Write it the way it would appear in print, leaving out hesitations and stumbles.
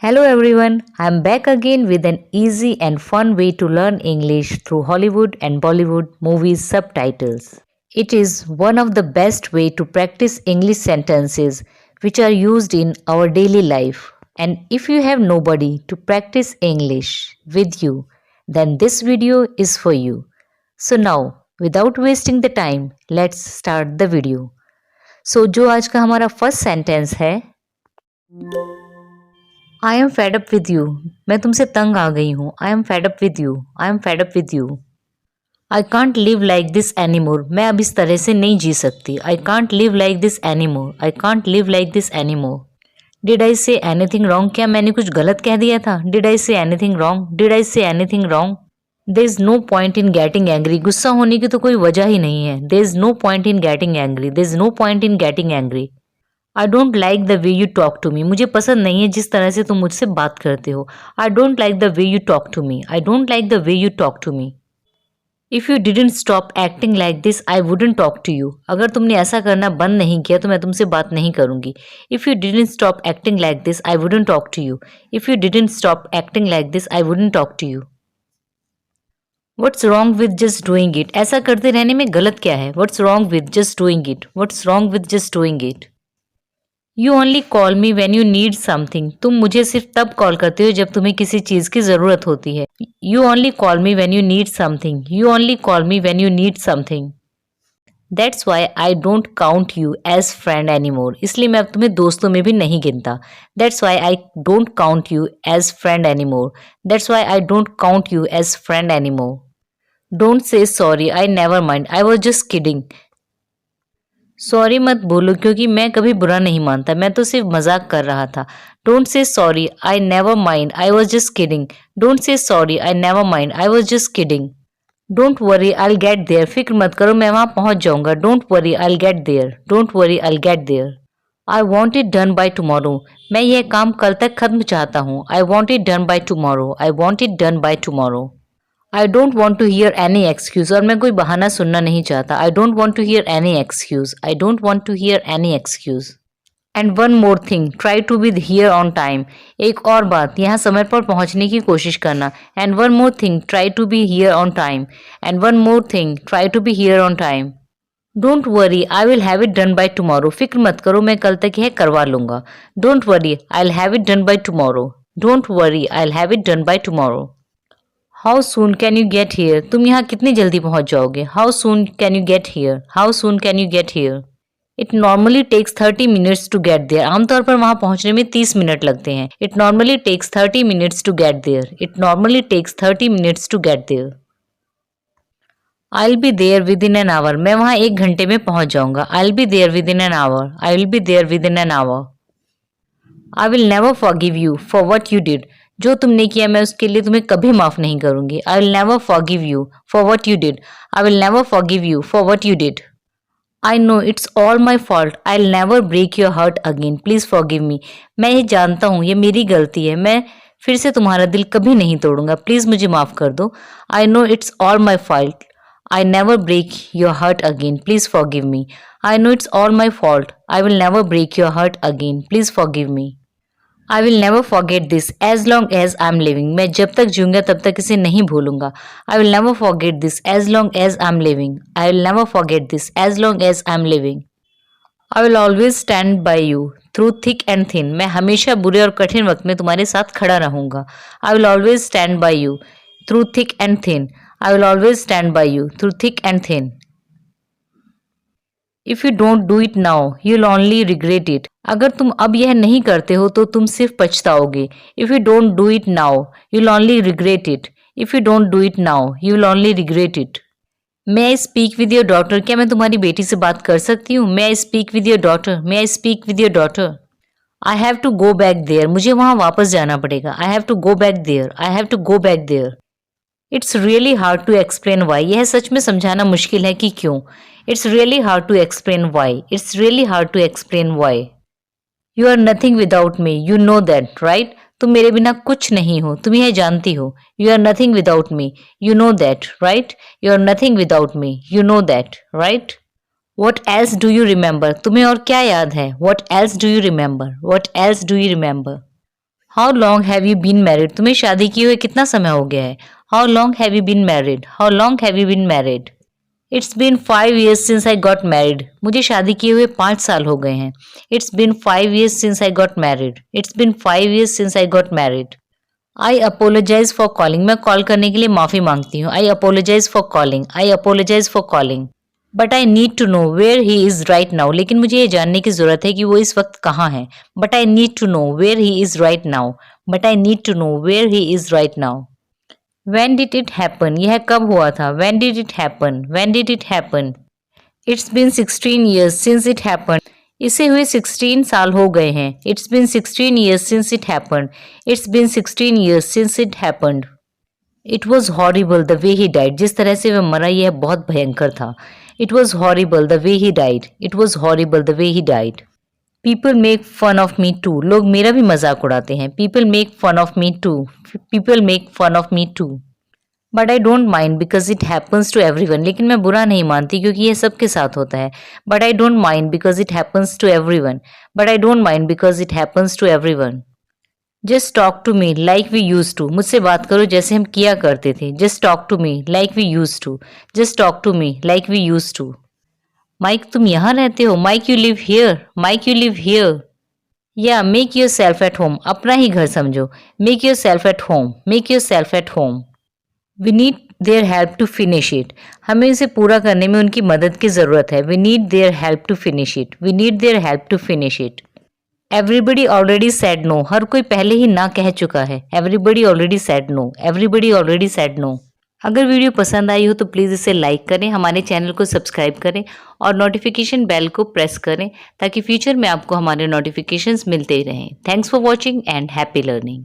Hello everyone, I'm back again with an easy and fun way to learn English through Hollywood and Bollywood movies subtitles. It is one of the best way to practice English sentences which are used in our daily life. And if you have nobody to practice English with you, then this video is for you. So now, without wasting the time, let's start the video. So जो आज का हमारा first sentence है I am fed up with you. मैं तुमसे तंग आ गई हूँ। I am fed up with you. I am fed up with you. I can't live like this anymore. मैं अब इस तरह से नहीं जी सकती। I can't live like this anymore. I can't live like this anymore. Did I say anything wrong? क्या मैंने कुछ गलत कह दिया था? Did I say anything wrong? Did I say anything wrong? There is no point in getting angry. गुस्सा होने की तो कोई वजह ही नहीं है। There is no point in getting angry. There is no point in getting angry. I don't like the way you talk to me. मुझे पसंद नहीं है जिस तरह से तुम मुझसे बात करते हो। I don't like the way you talk to me. I don't like the way you talk to me. If you didn't stop acting like this I wouldn't talk to you. अगर तुमने ऐसा करना बंद नहीं किया तो मैं तुमसे बात नहीं करूंगी। If you didn't stop acting like this I wouldn't talk to you. If you didn't stop acting like this I wouldn't talk to you. What's wrong with just doing it? ऐसा करते रहने में गलत क्या है? What's wrong with just doing it? What's wrong with just doing it? You only call me when you need something. तुम मुझे सिर्फ तब कॉल करते हो जब तुम्हें किसी चीज की जरूरत होती है। You only call me when you need something. You only call me when you need something. That's why I don't count you as friend any more. इसलिए मैं अब तुम्हें दोस्तों में भी नहीं गिनता। That's why I don't count you as friend any more. That's why I don't count you as friend any more. Don't say sorry, I never mind, I was just kidding. Sorry मत बोलो क्योंकि मैं कभी बुरा नहीं मानता, मैं तो सिर्फ मजाक कर रहा था। Don't say sorry, I never mind, I was just kidding. Don't say sorry, I never mind, I was just kidding. Don't worry, I get there. फिक्र मत करो, मैं वहां पहुंच जाऊंगा। Don't worry, I get there. Don't worry, I get there. I want it done by tomorrow. मैं यह काम कल तक खत्म चाहता हूँ। I want it done by tomorrow. I want it done by tomorrow. I don't want to hear any excuse. और मैं कोई बहाना सुनना नहीं चाहता। I don't want to hear any excuse. I don't want to hear any excuse. And one more thing, try to be here on time. एक और बात, यहाँ समय पर पहुँचने की कोशिश करना। And one more thing, try to be here on time. And one more thing, try to be here on time. Don't worry, I will have it done by tomorrow. फिक्र मत करो, मैं कल तक यह करवा लूंगा। Don't worry, I will have it done by tomorrow. Don't worry, I will have it done by tomorrow. How soon can you get here? तुम यहाँ कितनी जल्दी पहुंच जाओगे? How soon can you get here? How soon can you get here? It normally takes 30 minutes to get there. आमतौर पर वहां पहुंचने में 30 मिनट लगते हैं। It normally takes 30 minutes to get there. It normally takes 30 minutes to get there. I will be there within an hour. मैं वहां 1 घंटे में पहुंच जाऊंगा। I will be there within an hour. I will be there within an hour. I will never forgive you for what you did. जो तुमने किया मैं उसके लिए तुम्हें कभी माफ नहीं करूंगी। I will never forgive you for what you did. I will never forgive you for what you did. I know it's all my fault. I will never break your heart again, please forgive me. मैं ये जानता हूँ ये मेरी गलती है, मैं फिर से तुम्हारा दिल कभी नहीं तोड़ूंगा, प्लीज मुझे माफ कर दो। I know it's all my fault. I never break your heart again, please forgive me. I know it's all my fault. I will never break your heart again, please forgive me. I will never forget this as long as I am living. मैं जब तक जीऊंगा तब तक इसे नहीं भूलूंगा। I will never forget this as long as I am living. I will never forget this as long as I am living. I will always stand by you through thick and thin. मैं हमेशा बुरे और कठिन वक्त में तुम्हारे साथ खड़ा रहूंगा। आई will always stand by you through thick and thin. I will always stand by you through thick and thin. If you don't do it now you will only regret it. अगर तुम अब यह नहीं करते हो तो तुम सिर्फ पछताओगे। If you don't do it now you will only regret it. If you don't do it now you will only regret it. May I speak with your daughter? क्या मैं तुम्हारी बेटी से बात कर सकती हूँ? May I speak with your daughter? May I speak with your daughter? I have to go back there. मुझे वहां वापस जाना पड़ेगा। I have to go back there. I have to go back there. It's really hard to explain why. यह सच में समझाना मुश्किल है कि क्यों। It's really hard to explain why. It's really hard to explain why. You are nothing without me, you know that right? तुम मेरे बिना कुछ नहीं हो, तुम यह जानती हो। You are nothing without me, you know that right? You are nothing without me, you know that right? What else do you remember? तुम्हें और क्या याद है? What else do you remember? What else do you remember? How long have you been married? तुम्हें शादी किए हुए कितना समय हो गया है? How long have you been married? How long have you been married? It's been 5 years since I got married. मुझे शादी किए हुए 5 साल हो गए हैं। It's been 5 years since I got married. It's been 5 years since I got married. I apologize for calling. मैं call करने के लिए माफी मांगती हूँ। I apologize for calling. I apologize for calling. But I need to know where he is right now. लेकिन मुझे ये जानने की जरूरत है कि वो इस वक्त कहाँ है। But I need to know where he is right now. But I need to know where he is right now. When did it happen? यह कब हुआ था? When did it happen? When did it happen? It's been 16 years since it happened. इसे हुए 16 साल हो गए हैं। It's been 16 years since it happened. It's been 16 years since it happened. It was horrible the way he died. जिस तरह से वह मरा यह बहुत भयंकर था। It was horrible the way he died. It was horrible the way he died. People make fun of me too. लोग मेरा भी मजाक उड़ाते हैं। People make fun of me too. People make fun of me too. But I don't mind because it happens to everyone. लेकिन मैं बुरा नहीं मानती क्योंकि यह सबके साथ होता है। But I don't mind because it happens to everyone. But I don't mind because it happens to everyone. Just talk to me like we use to. मुझसे बात करो जैसे हम किया करते थे। Just talk to me like we use to. Just talk to me like we use to. Mike तुम यहाँ रहते हो? Mike you live here. Mike you live here. या make yourself at home. अपना ही घर समझो। Make yourself at home. Make yourself at home. We need their help to finish it. हमें इसे पूरा करने में उनकी मदद की ज़रूरत है। We need their help to finish it. We need their help to finish it. Everybody already said no. हर कोई पहले ही ना कह चुका है। Everybody already said no. Everybody already said no. अगर वीडियो पसंद आई हो तो प्लीज़ इसे लाइक करें, हमारे चैनल को सब्सक्राइब करें और नोटिफिकेशन बेल को प्रेस करें ताकि फ्यूचर में आपको हमारे नोटिफिकेशंस मिलते ही रहें। Thanks for watching and happy learning.